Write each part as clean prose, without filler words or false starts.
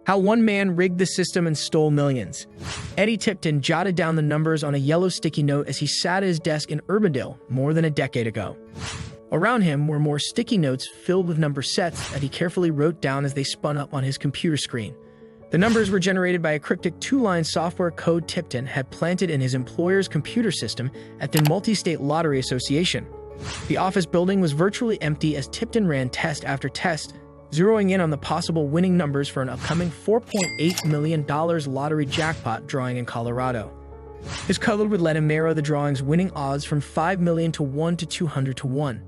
How one man rigged the system and stole millions. Eddie Tipton jotted down the numbers on a yellow sticky note as he sat at his desk in Urbandale more than a decade ago. Around him were more sticky notes filled with number sets that he carefully wrote down as they spun up on his computer screen. The numbers were generated by a cryptic two-line software code Tipton had planted in his employer's computer system at the Multi-State Lottery Association. The office building was virtually empty as Tipton ran test after test, zeroing in on the possible winning numbers for an upcoming $4.8 million lottery jackpot drawing in Colorado. His code would let him narrow the drawing's winning odds from 5 million to 1 to 200 to 1.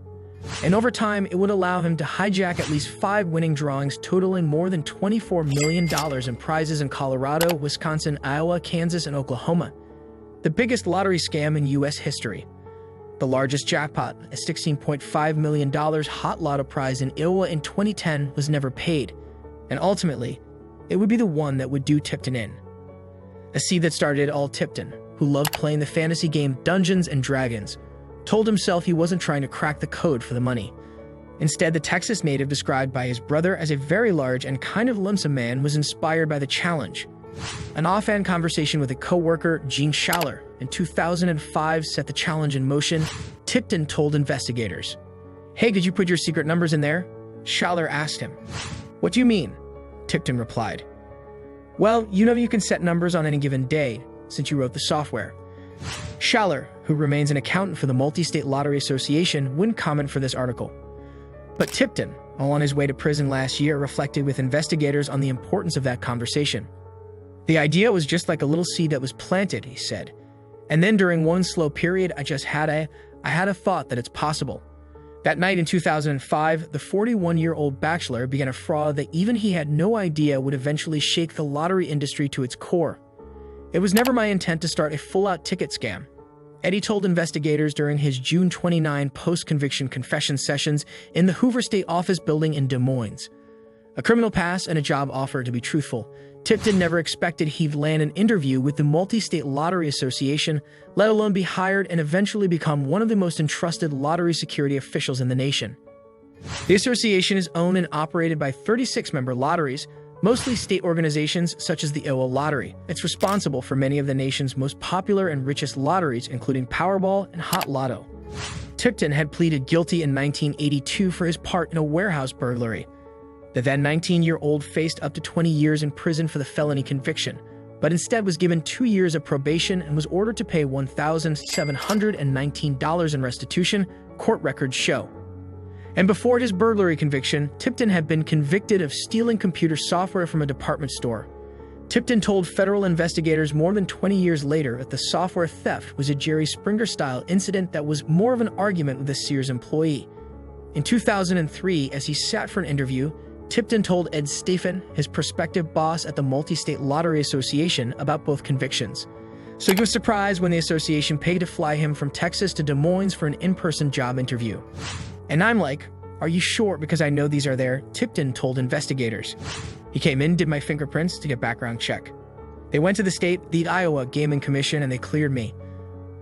And over time, it would allow him to hijack at least 5 winning drawings totaling more than $24 million in prizes in Colorado, Wisconsin, Iowa, Kansas, and Oklahoma. The biggest lottery scam in U.S. history. The largest jackpot, a $16.5 million hot lotto prize in Iowa in 2010, was never paid. And ultimately, it would be the one that would do Tipton in. A seed that started all Tipton, who loved playing the fantasy game Dungeons and Dragons, told himself he wasn't trying to crack the code for the money. Instead, the Texas native described by his brother as a very large and kind of lonesome man was inspired by the challenge. An offhand conversation with a co-worker, Gene Schaller, in 2005 set the challenge in motion. Tipton told investigators, "Hey, did you put your secret numbers in there?" Schaller asked him. "What do you mean?" Tipton replied. "Well, you know you can set numbers on any given day, since you wrote the software." Schaller, who remains an accountant for the Multi-State Lottery Association, wouldn't comment for this article. But Tipton, all on his way to prison last year, reflected with investigators on the importance of that conversation. "The idea was just like a little seed that was planted," he said. "And then during one slow period, I had a thought that it's possible." That night in 2005, the 41-year-old bachelor began a fraud that even he had no idea would eventually shake the lottery industry to its core. "It was never my intent to start a full-out ticket scam," Eddie told investigators during his June 29 post-conviction confession sessions in the Hoover State Office building in Des Moines. A criminal past and a job offer, to be truthful. Tipton never expected he'd land an interview with the Multi-State Lottery Association, let alone be hired and eventually become one of the most entrusted lottery security officials in the nation. The association is owned and operated by 36-member lotteries, mostly state organizations such as the Iowa Lottery. It's responsible for many of the nation's most popular and richest lotteries, including Powerball and Hot Lotto. Tipton had pleaded guilty in 1982 for his part in a warehouse burglary. The then 19-year-old faced up to 20 years in prison for the felony conviction, but instead was given 2 years of probation and was ordered to pay $1,719 in restitution, court records show. And before his burglary conviction, Tipton had been convicted of stealing computer software from a department store. Tipton told federal investigators more than 20 years later that the software theft was a Jerry Springer-style incident that was more of an argument with a Sears employee. In 2003, as he sat for an interview, Tipton told Ed Stephan, his prospective boss at the Multi-State Lottery Association, about both convictions. So he was surprised when the association paid to fly him from Texas to Des Moines for an in-person job interview. "And I'm like, are you sure? Because I know these are there," Tipton told investigators. "He came in, did my fingerprints to get background check. They went to the Iowa Gaming Commission, and they cleared me."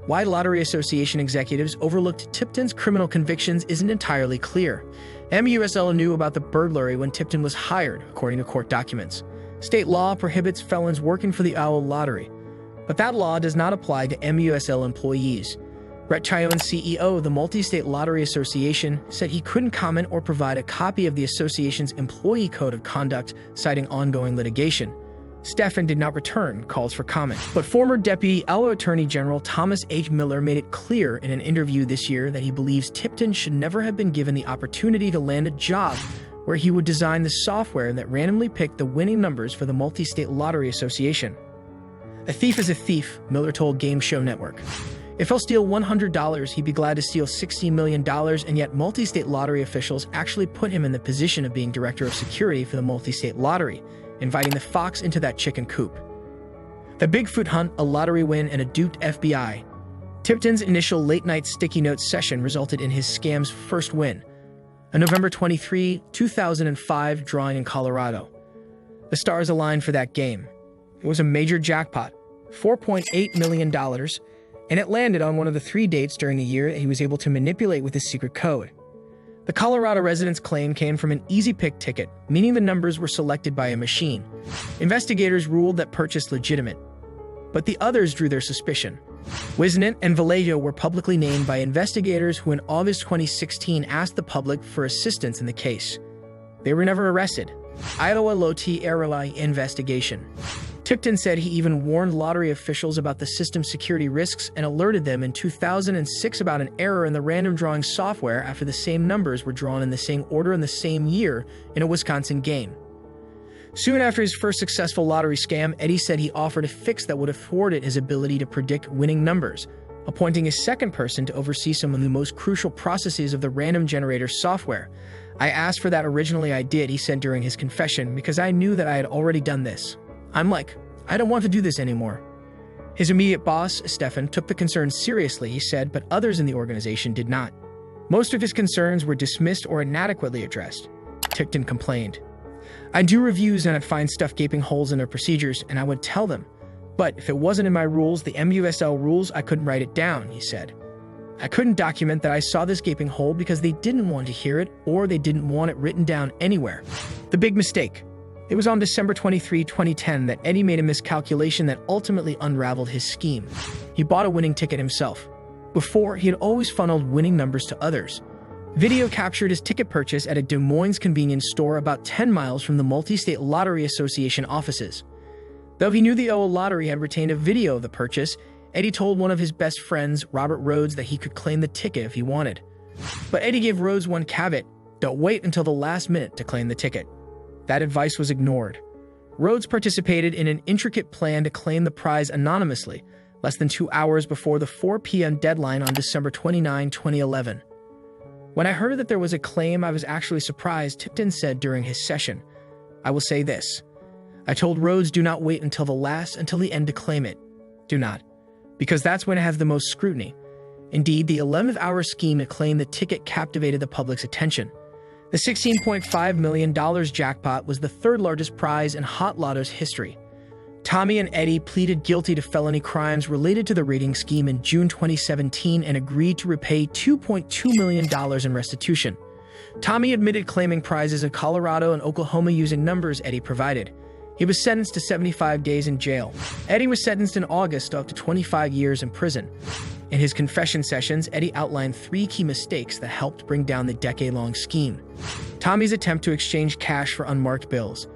Why Lottery Association executives overlooked Tipton's criminal convictions isn't entirely clear. MUSL knew about the burglary when Tipton was hired, according to court documents. State law prohibits felons working for the Iowa Lottery, but that law does not apply to MUSL employees. Brett Chioen, CEO of the Multi-State Lottery Association, said he couldn't comment or provide a copy of the association's employee code of conduct, citing ongoing litigation. Stephan did not return calls for comment. But former Deputy Iowa Attorney General Thomas H. Miller made it clear in an interview this year that he believes Tipton should never have been given the opportunity to land a job where he would design the software that randomly picked the winning numbers for the Multi-State Lottery Association. "A thief is a thief," Miller told Game Show Network. "If he'll steal $100, he'd be glad to steal $60 million, and yet multi-state lottery officials actually put him in the position of being director of security for the Multi-State Lottery, inviting the fox into that chicken coop." The Bigfoot hunt, a lottery win, and a duped FBI. Tipton's initial late-night sticky notes session resulted in his scam's first win, a November 23, 2005 drawing in Colorado. The stars aligned for that game. It was a major jackpot, $4.8 million, and it landed on one of the 3 dates during the year that he was able to manipulate with his secret code. The Colorado resident's claim came from an easy pick ticket, meaning the numbers were selected by a machine. Investigators ruled that purchase legitimate, but the others drew their suspicion. Wisnant and Vallejo were publicly named by investigators who in August 2016 asked the public for assistance in the case. They were never arrested. Iowa Lottery investigation. Tipton said he even warned lottery officials about the system's security risks and alerted them in 2006 about an error in the random drawing software after the same numbers were drawn in the same order in the same year in a Wisconsin game. Soon after his first successful lottery scam, Eddie said he offered a fix that would have thwarted his ability to predict winning numbers, appointing a second person to oversee some of the most crucial processes of the random generator software. "I asked for that originally, I did," he said during his confession, "because I knew that I had already done this. I'm like, I don't want to do this anymore." His immediate boss, Stefan, took the concerns seriously, he said, but others in the organization did not. Most of his concerns were dismissed or inadequately addressed. Tipton complained. "I do reviews and I'd find stuff gaping holes in their procedures, and I would tell them. But if it wasn't in my rules, the MUSL rules, I couldn't write it down," he said. "I couldn't document that I saw this gaping hole because they didn't want to hear it or they didn't want it written down anywhere." The big mistake. It was on December 23, 2010 that Eddie made a miscalculation that ultimately unraveled his scheme. He bought a winning ticket himself. Before, he had always funneled winning numbers to others. Video captured his ticket purchase at a Des Moines convenience store about 10 miles from the Multi-State Lottery Association offices. Though he knew the Iowa Lottery had retained a video of the purchase, Eddie told one of his best friends, Robert Rhodes, that he could claim the ticket if he wanted. But Eddie gave Rhodes one caveat: don't wait until the last minute to claim the ticket. That advice was ignored. Rhodes participated in an intricate plan to claim the prize anonymously, less than 2 hours before the 4 p.m. deadline on December 29, 2011. "When I heard that there was a claim, I was actually surprised," Tipton said during his session. "I will say this. I told Rhodes, do not wait until the end to claim it. Do not. Because that's when it has the most scrutiny. Indeed, the 11th hour scheme to claim the ticket captivated the public's attention. The $16.5 million jackpot was the third largest prize in Hot Lotto's history. Tommy and Eddie pleaded guilty to felony crimes related to the rigging scheme in June 2017 and agreed to repay $2.2 million in restitution. Tommy admitted claiming prizes in Colorado and Oklahoma using numbers Eddie provided. He was sentenced to 75 days in jail. Eddie was sentenced in August to up to 25 years in prison. In his confession sessions, Eddie outlined 3 key mistakes that helped bring down the decade-long scheme. Tommy's attempt to exchange cash for unmarked bills.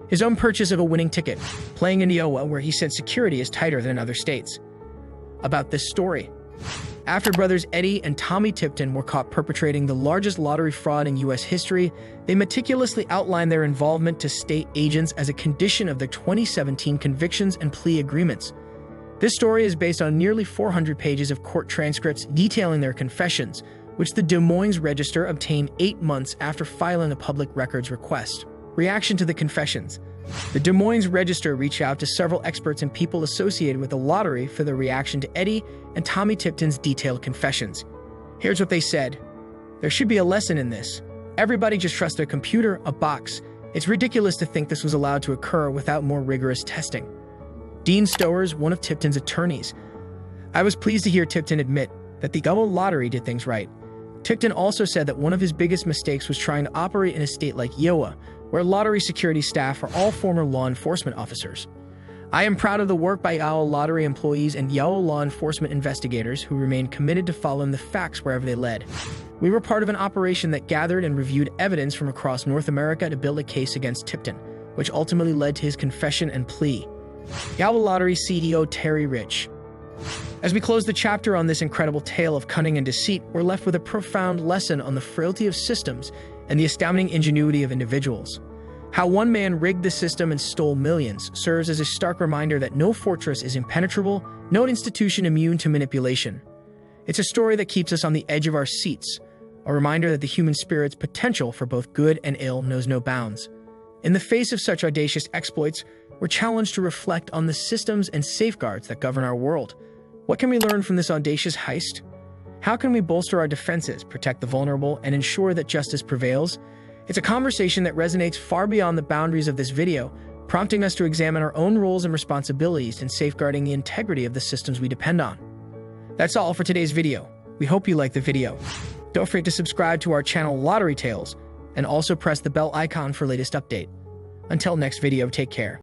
His own purchase of a winning ticket, playing in Iowa where he said security is tighter than in other states. About this story. After brothers Eddie and Tommy Tipton were caught perpetrating the largest lottery fraud in U.S. history, they meticulously outlined their involvement to state agents as a condition of their 2017 convictions and plea agreements. This story is based on nearly 400 pages of court transcripts detailing their confessions, which the Des Moines Register obtained 8 months after filing a public records request. Reaction to the confessions. The Des Moines Register reached out to several experts and people associated with the lottery for their reaction to Eddie and Tommy Tipton's detailed confessions. Here's what they said. "There should be a lesson in this. Everybody just trusts their computer, a box. It's ridiculous to think this was allowed to occur without more rigorous testing." Dean Stowers, one of Tipton's attorneys. "I was pleased to hear Tipton admit that the Iowa Lottery did things right." Tipton also said that one of his biggest mistakes was trying to operate in a state like Iowa, where lottery security staff are all former law enforcement officers. "I am proud of the work by Iowa Lottery employees and Iowa law enforcement investigators who remained committed to following the facts wherever they led. We were part of an operation that gathered and reviewed evidence from across North America to build a case against Tipton, which ultimately led to his confession and plea." Iowa Lottery CEO Terry Rich. As we close the chapter on this incredible tale of cunning and deceit, we're left with a profound lesson on the frailty of systems and the astounding ingenuity of individuals. How one man rigged the system and stole millions serves as a stark reminder that no fortress is impenetrable, no institution immune to manipulation. It's a story that keeps us on the edge of our seats, a reminder that the human spirit's potential for both good and ill knows no bounds. In the face of such audacious exploits, we're challenged to reflect on the systems and safeguards that govern our world. What can we learn from this audacious heist? How can we bolster our defenses, protect the vulnerable, and ensure that justice prevails? It's a conversation that resonates far beyond the boundaries of this video, prompting us to examine our own roles and responsibilities in safeguarding the integrity of the systems we depend on. That's all for today's video. We hope you liked the video. Don't forget to subscribe to our channel Lottery Tales and also press the bell icon for latest update. Until next video, take care.